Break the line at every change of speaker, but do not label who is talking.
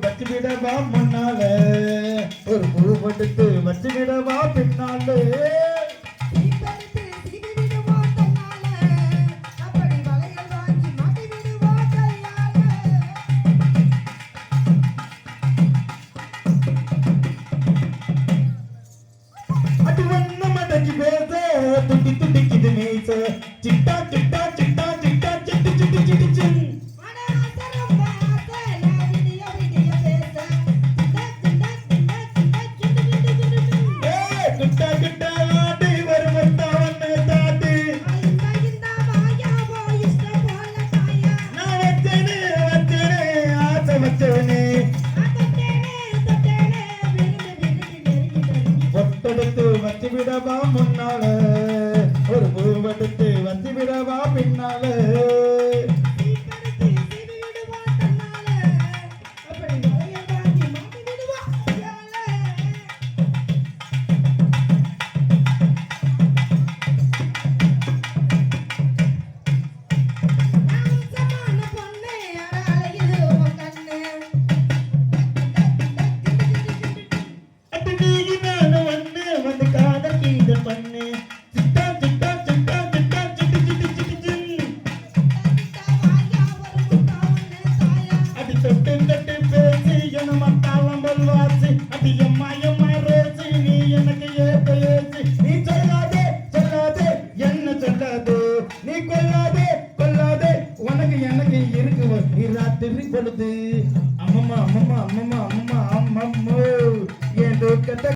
வச்சு விடவா முன்னால ஒரு பூ எடுத்து வச்சு விடவா பின்னாலே அது வண்ண மடக்கி பேச துடி துடிக்குது மேச சிட்டா சிட்டா சிட்டா சிட்டா சிட்டி சிட்டி சிட்டி சின் குட்டா குட்டா ஆடி வரும் ஒத்தாவன்னு தாட்டி நான் வச்சேனே ஆசை வச்சேனே ஒட்டெடுத்து வச்சு விடவா முன்னால ஒரு பூவெடுத்து வச்சு விடவா பின்னால பண்ணு சிட்டா சிட்டா சிட்டா சிட்டா சிட்டி சிட்டி சிட்டி சின் அடி தொட்டு தொட்டு பேசி என மத்தாளம் பல்வாசி அடி எம்மா எம்மா ரோசி நீ எனக்கு ஏத்த ஏசி நீ சொல்லாதே சொல்லாதே என்ன சொல்லாதே நீ கொல்லாதே கொல்லாதே உனக்கு எனக்கு இருக்கு நீ ராத்திரி பொழுது அம்மம்மா அம்மம்மா அம்மம்மா அம்மம்மா அம்மம்மோ என் கட்ட